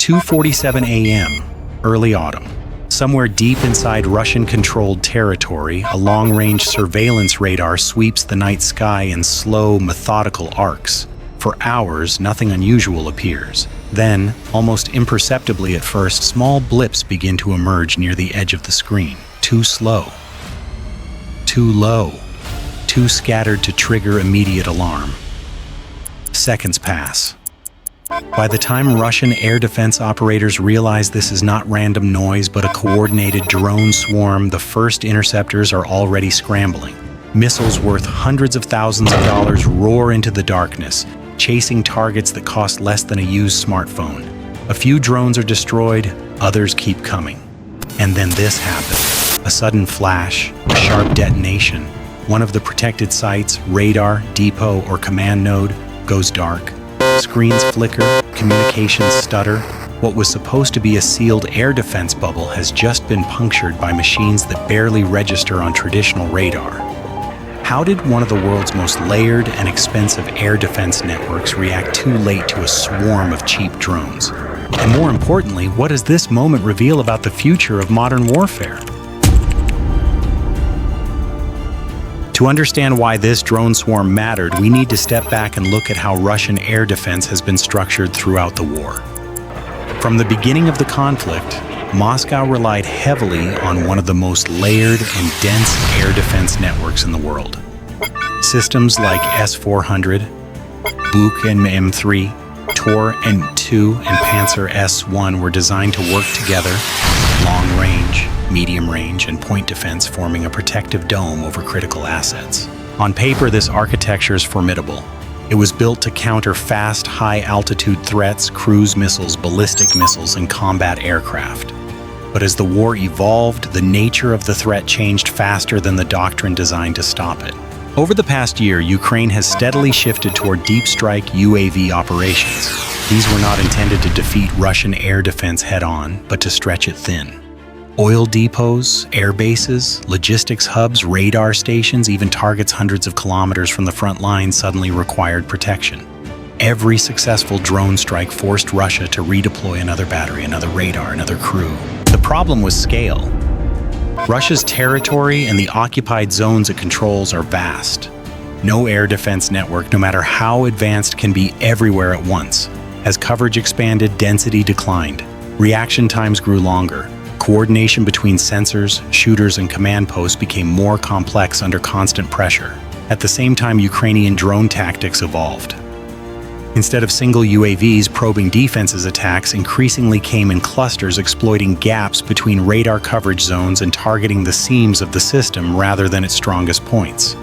2:47 a.m., early autumn. Somewhere deep inside Russian-controlled territory, a long-range surveillance radar sweeps the night sky in slow, methodical arcs. For hours, nothing unusual appears. Then, almost imperceptibly at first, small blips begin to emerge near the edge of the screen. Too slow. Too low. Too scattered to trigger immediate alarm. Seconds pass. By the time Russian air defense operators realize this is not random noise but a coordinated drone swarm, the first interceptors are already scrambling. Missiles worth hundreds of thousands of dollars roar into the darkness, chasing targets that cost less than a used smartphone. A few drones are destroyed, others keep coming. And then this happens. A sudden flash, a sharp detonation. One of the protected sites, radar, depot, or command node, goes dark. Screens flicker, communications stutter. What was supposed to be a sealed air defense bubble has just been punctured by machines that barely register on traditional radar. How did one of the world's most layered and expensive air defense networks react too late to a swarm of cheap drones? And more importantly, what does this moment reveal about the future of modern warfare? To understand why this drone swarm mattered, we need to step back and look at how Russian air defense has been structured throughout the war. From the beginning of the conflict, Moscow relied heavily on one of the most layered and dense air defense networks in the world. Systems like S-400, Buk and M3, Tor M2, and Panzer S-1 were designed to work together, long range, medium range, and point defense forming a protective dome over critical assets. On paper, this architecture is formidable. It was built to counter fast, high-altitude threats, cruise missiles, ballistic missiles, and combat aircraft. But as the war evolved, the nature of the threat changed faster than the doctrine designed to stop it. Over the past year, Ukraine has steadily shifted toward deep strike UAV operations. These were not intended to defeat Russian air defense head-on, but to stretch it thin. Oil depots, air bases, logistics hubs, radar stations, even targets hundreds of kilometers from the front line suddenly required protection. Every successful drone strike forced Russia to redeploy another battery, another radar, another crew. The problem was scale. Russia's territory and the occupied zones it controls are vast. No air defense network, no matter how advanced, can be everywhere at once. As coverage expanded, density declined. Reaction times grew longer. Coordination between sensors, shooters, and command posts became more complex under constant pressure. At the same time, Ukrainian drone tactics evolved. Instead of single UAVs probing defenses, attacks increasingly came in clusters, exploiting gaps between radar coverage zones and targeting the seams of the system rather than its strongest points.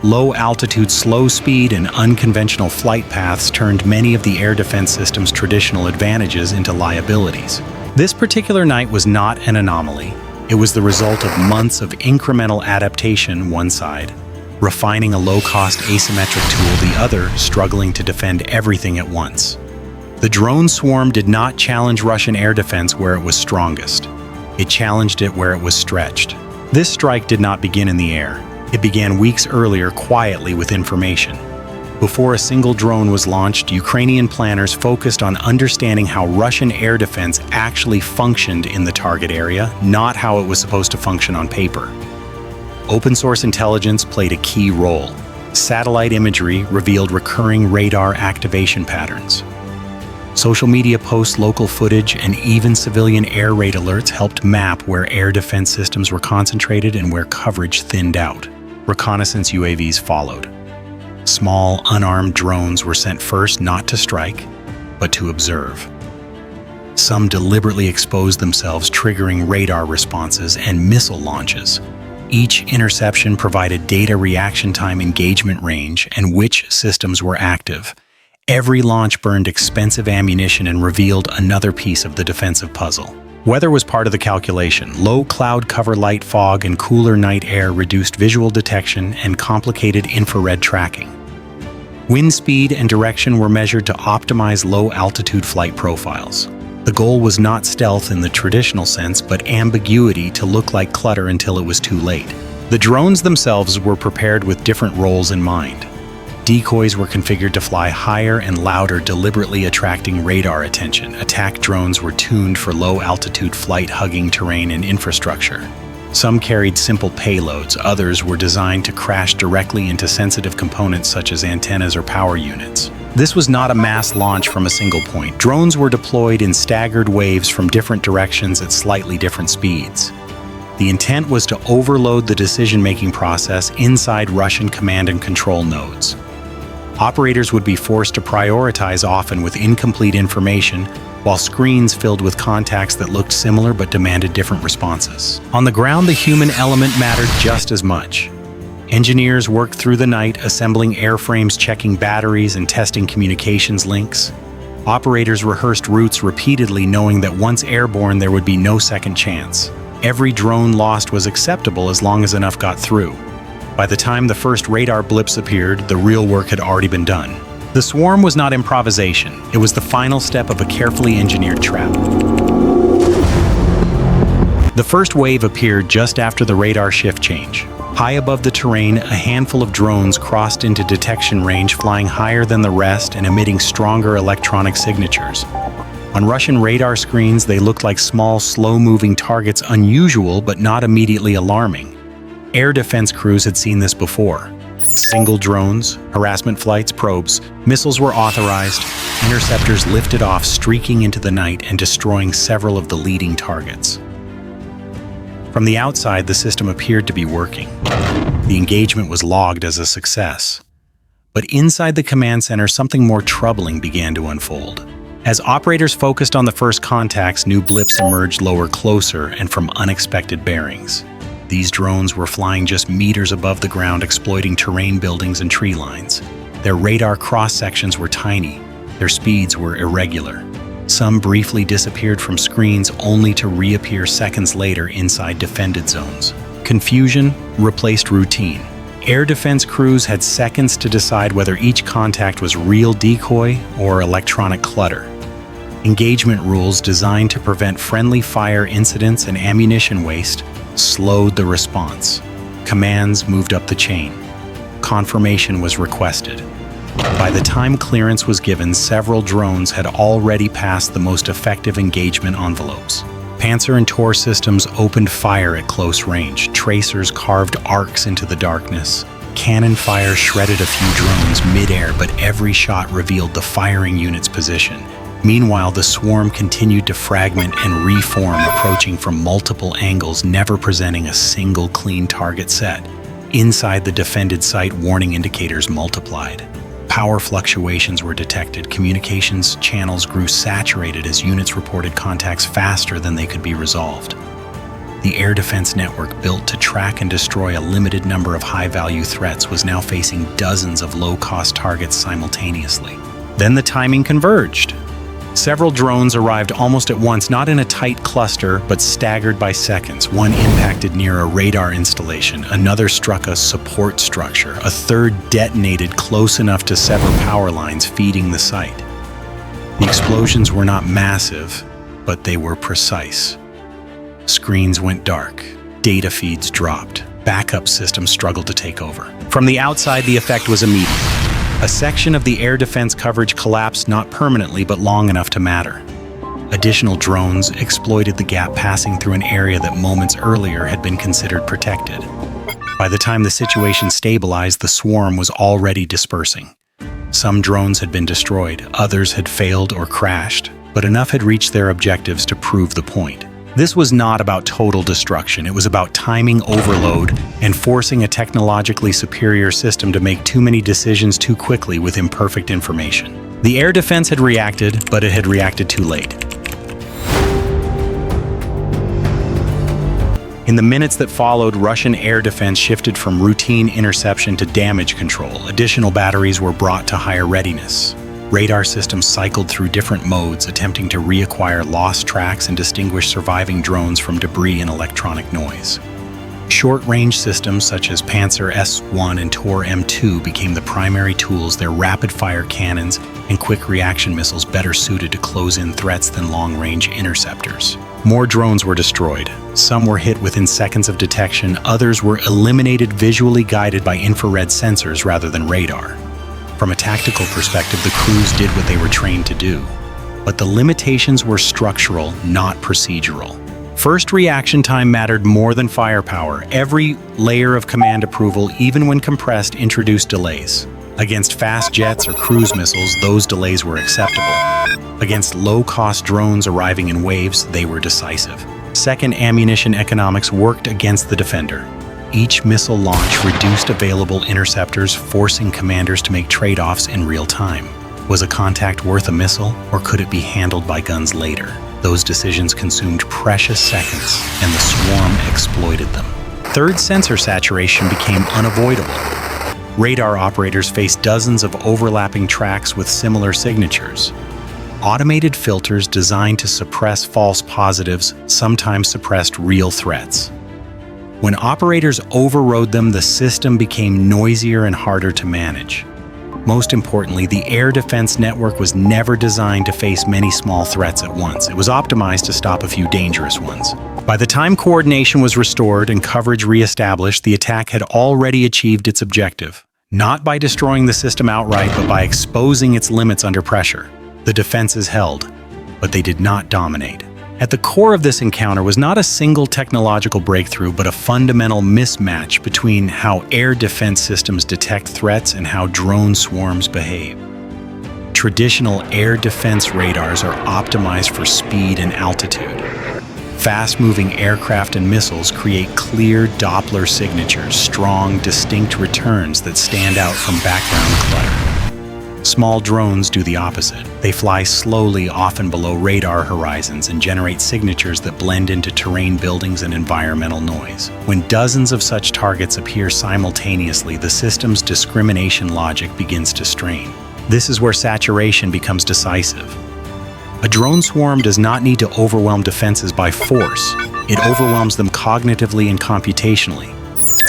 Low-altitude, slow-speed, and unconventional flight paths turned many of the air defense system's traditional advantages into liabilities. This particular night was not an anomaly. It was the result of months of incremental adaptation, one side, refining a low-cost asymmetric tool, the other struggling to defend everything at once. The drone swarm did not challenge Russian air defense where it was strongest. It challenged it where it was stretched. This strike did not begin in the air. It began weeks earlier, quietly, with information. Before a single drone was launched, Ukrainian planners focused on understanding how Russian air defense actually functioned in the target area, not how it was supposed to function on paper. Open-source intelligence played a key role. Satellite imagery revealed recurring radar activation patterns. Social media posts, local footage, and even civilian air raid alerts helped map where air defense systems were concentrated and where coverage thinned out. Reconnaissance UAVs followed. Small, unarmed drones were sent first not to strike, but to observe. Some deliberately exposed themselves, triggering radar responses and missile launches. Each interception provided data reaction time, engagement range, and which systems were active. Every launch burned expensive ammunition and revealed another piece of the defensive puzzle. Weather was part of the calculation. Low cloud cover, light fog, and cooler night air reduced visual detection and complicated infrared tracking. Wind speed and direction were measured to optimize low-altitude flight profiles. The goal was not stealth in the traditional sense, but ambiguity to look like clutter until it was too late. The drones themselves were prepared with different roles in mind. Decoys were configured to fly higher and louder, deliberately attracting radar attention. Attack drones were tuned for low-altitude flight, hugging terrain and infrastructure. Some carried simple payloads, others were designed to crash directly into sensitive components such as antennas or power units. This was not a mass launch from a single point. Drones were deployed in staggered waves from different directions at slightly different speeds. The intent was to overload the decision-making process inside Russian command and control nodes. Operators would be forced to prioritize, often with incomplete information, while screens filled with contacts that looked similar but demanded different responses. On the ground, the human element mattered just as much. Engineers worked through the night, assembling airframes, checking batteries, and testing communications links. Operators rehearsed routes repeatedly, knowing that once airborne, there would be no second chance. Every drone lost was acceptable as long as enough got through. By the time the first radar blips appeared, the real work had already been done. The swarm was not improvisation. It was the final step of a carefully engineered trap. The first wave appeared just after the radar shift change. High above the terrain, a handful of drones crossed into detection range, flying higher than the rest and emitting stronger electronic signatures. On Russian radar screens, they looked like small, slow-moving targets, unusual but not immediately alarming. Air defense crews had seen this before. Single drones, harassment flights, probes, missiles were authorized, interceptors lifted off, streaking into the night and destroying several of the leading targets. From the outside, the system appeared to be working. The engagement was logged as a success. But inside the command center, something more troubling began to unfold. As operators focused on the first contacts, new blips emerged lower, closer, and from unexpected bearings. These drones were flying just meters above the ground, exploiting terrain, buildings, and tree lines. Their radar cross-sections were tiny. Their speeds were irregular. Some briefly disappeared from screens, only to reappear seconds later inside defended zones. Confusion replaced routine. Air defense crews had seconds to decide whether each contact was real decoy or electronic clutter. Engagement rules designed to prevent friendly fire incidents and ammunition waste slowed the response. Commands moved up the chain. Confirmation was requested. By the time clearance was given, several drones had already passed the most effective engagement envelopes. Panzer and Tor systems opened fire at close range. Tracers carved arcs into the darkness. Cannon fire shredded a few drones mid-air, but every shot revealed the firing unit's position. Meanwhile, the swarm continued to fragment and reform, approaching from multiple angles, never presenting a single clean target set. Inside the defended site, warning indicators multiplied. Power fluctuations were detected. Communications channels grew saturated as units reported contacts faster than they could be resolved. The air defense network, built to track and destroy a limited number of high-value threats, was now facing dozens of low-cost targets simultaneously. Then the timing converged. Several drones arrived almost at once, not in a tight cluster, but staggered by seconds. One impacted near a radar installation, another struck a support structure, a third detonated close enough to sever power lines feeding the site. The explosions were not massive, but they were precise. Screens went dark, data feeds dropped, backup systems struggled to take over. From the outside, the effect was immediate. A section of the air defense coverage collapsed, not permanently, but long enough to matter. Additional drones exploited the gap, passing through an area that moments earlier had been considered protected. By the time the situation stabilized, the swarm was already dispersing. Some drones had been destroyed, others had failed or crashed, but enough had reached their objectives to prove the point. This was not about total destruction. It was about timing overload and forcing a technologically superior system to make too many decisions too quickly with imperfect information. The air defense had reacted, but it had reacted too late. In the minutes that followed, Russian air defense shifted from routine interception to damage control. Additional batteries were brought to higher readiness. Radar systems cycled through different modes, attempting to reacquire lost tracks and distinguish surviving drones from debris and electronic noise. Short-range systems such as Panzer S-1 and Tor M2 became the primary tools, their rapid-fire cannons and quick reaction missiles better suited to close-in threats than long-range interceptors. More drones were destroyed. Some were hit within seconds of detection, others were eliminated visually, guided by infrared sensors rather than radar. From a tactical perspective, the crews did what they were trained to do. But the limitations were structural, not procedural. First, reaction time mattered more than firepower. Every layer of command approval, even when compressed, introduced delays. Against fast jets or cruise missiles, those delays were acceptable. Against low-cost drones arriving in waves, they were decisive. Second, ammunition economics worked against the defender. Each missile launch reduced available interceptors, forcing commanders to make trade-offs in real time. Was a contact worth a missile, or could it be handled by guns later? Those decisions consumed precious seconds, and the swarm exploited them. Third, sensor saturation became unavoidable. Radar operators faced dozens of overlapping tracks with similar signatures. Automated filters designed to suppress false positives sometimes suppressed real threats. When operators overrode them, the system became noisier and harder to manage. Most importantly, the air defense network was never designed to face many small threats at once. It was optimized to stop a few dangerous ones. By the time coordination was restored and coverage reestablished, the attack had already achieved its objective. Not by destroying the system outright, but by exposing its limits under pressure. The defenses held, but they did not dominate. At the core of this encounter was not a single technological breakthrough, but a fundamental mismatch between how air defense systems detect threats and how drone swarms behave. Traditional air defense radars are optimized for speed and altitude. Fast-moving aircraft and missiles create clear Doppler signatures, strong, distinct returns that stand out from background clutter. Small drones do the opposite. They fly slowly, often below radar horizons, and generate signatures that blend into terrain, buildings, and environmental noise. When dozens of such targets appear simultaneously, the system's discrimination logic begins to strain. This is where saturation becomes decisive. A drone swarm does not need to overwhelm defenses by force. It overwhelms them cognitively and computationally.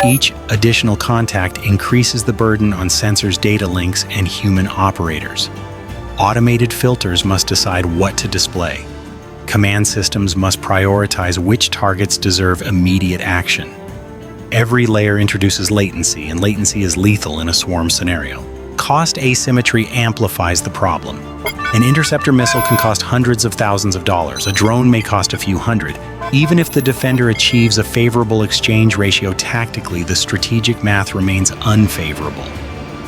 Each additional contact increases the burden on sensors, data links, and human operators. Automated filters must decide what to display. Command systems must prioritize which targets deserve immediate action. Every layer introduces latency, and latency is lethal in a swarm scenario. Cost asymmetry amplifies the problem. An interceptor missile can cost hundreds of thousands of dollars. A drone may cost a few hundred. Even if the defender achieves a favorable exchange ratio tactically, the strategic math remains unfavorable.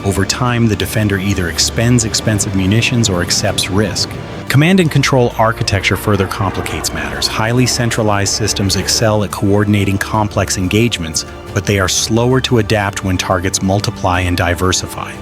Over time, the defender either expends expensive munitions or accepts risk. Command and control architecture further complicates matters. Highly centralized systems excel at coordinating complex engagements, but they are slower to adapt when targets multiply and diversify.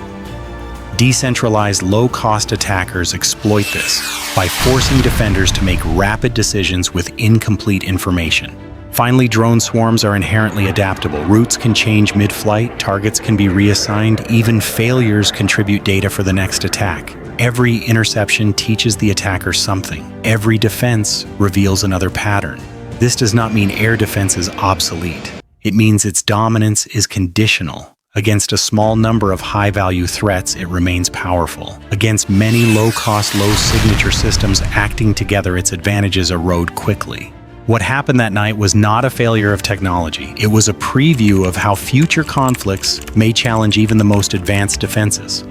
Decentralized, low-cost attackers exploit this by forcing defenders to make rapid decisions with incomplete information. Finally, drone swarms are inherently adaptable. Routes can change mid-flight, targets can be reassigned, even failures contribute data for the next attack. Every interception teaches the attacker something. Every defense reveals another pattern. This does not mean air defense is obsolete. It means its dominance is conditional. Against a small number of high-value threats, it remains powerful. Against many low-cost, low-signature systems acting together, its advantages erode quickly. What happened that night was not a failure of technology. It was a preview of how future conflicts may challenge even the most advanced defenses.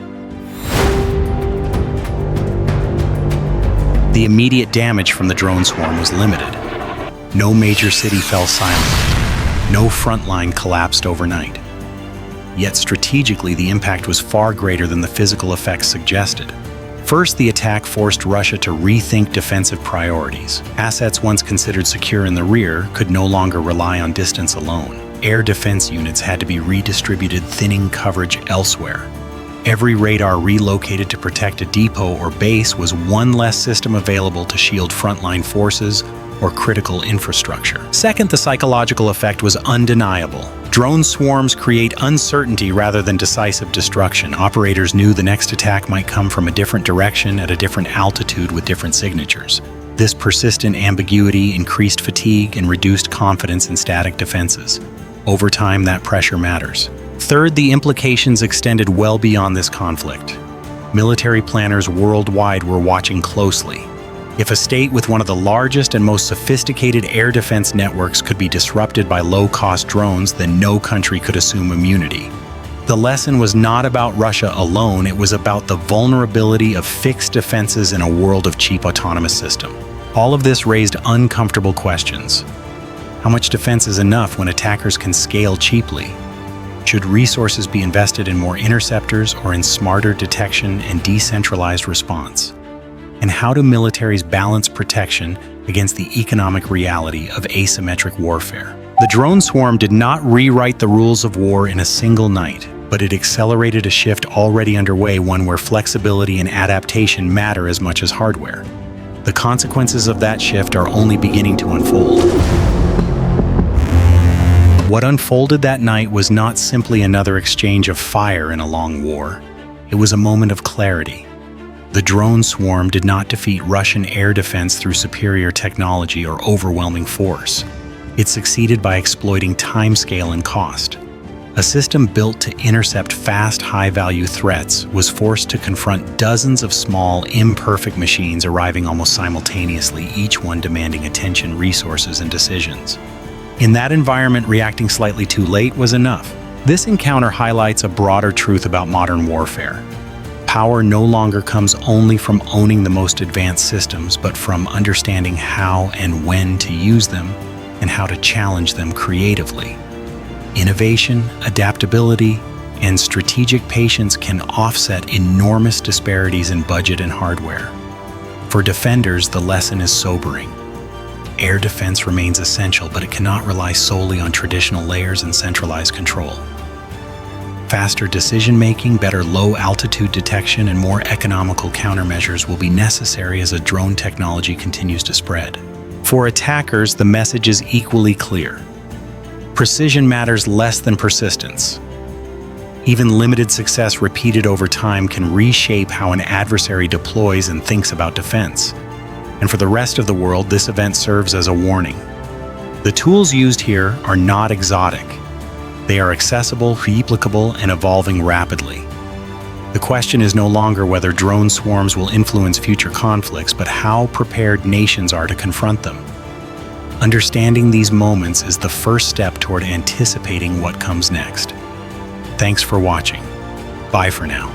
The immediate damage from the drone swarm was limited. No major city fell silent. No front line collapsed overnight. Yet strategically, the impact was far greater than the physical effects suggested. First, the attack forced Russia to rethink defensive priorities. Assets once considered secure in the rear could no longer rely on distance alone. Air defense units had to be redistributed, thinning coverage elsewhere. Every radar relocated to protect a depot or base was one less system available to shield frontline forces or critical infrastructure. Second, the psychological effect was undeniable. Drone swarms create uncertainty rather than decisive destruction. Operators knew the next attack might come from a different direction at a different altitude with different signatures. This persistent ambiguity increased fatigue and reduced confidence in static defenses. Over time, that pressure matters. Third, the implications extended well beyond this conflict. Military planners worldwide were watching closely. If a state with one of the largest and most sophisticated air defense networks could be disrupted by low-cost drones, then no country could assume immunity. The lesson was not about Russia alone, it was about the vulnerability of fixed defenses in a world of cheap autonomous systems. All of this raised uncomfortable questions. How much defense is enough when attackers can scale cheaply? Should resources be invested in more interceptors or in smarter detection and decentralized response? And how do militaries balance protection against the economic reality of asymmetric warfare? The drone swarm did not rewrite the rules of war in a single night, but it accelerated a shift already underway, one where flexibility and adaptation matter as much as hardware. The consequences of that shift are only beginning to unfold. What unfolded that night was not simply another exchange of fire in a long war. It was a moment of clarity. The drone swarm did not defeat Russian air defense through superior technology or overwhelming force. It succeeded by exploiting timescale and cost. A system built to intercept fast, high-value threats was forced to confront dozens of small, imperfect machines arriving almost simultaneously, each one demanding attention, resources, and decisions. In that environment, reacting slightly too late was enough. This encounter highlights a broader truth about modern warfare. Power no longer comes only from owning the most advanced systems, but from understanding how and when to use them and how to challenge them creatively. Innovation, adaptability, and strategic patience can offset enormous disparities in budget and hardware. For defenders, the lesson is sobering. Air defense remains essential, but it cannot rely solely on traditional layers and centralized control. Faster decision-making, better low-altitude detection, and more economical countermeasures will be necessary as a drone technology continues to spread. For attackers, the message is equally clear. Precision matters less than persistence. Even limited success repeated over time can reshape how an adversary deploys and thinks about defense. And for the rest of the world, this event serves as a warning. The tools used here are not exotic. They are accessible, replicable, and evolving rapidly. The question is no longer whether drone swarms will influence future conflicts, but how prepared nations are to confront them. Understanding these moments is the first step toward anticipating what comes next. Thanks for watching. Bye for now.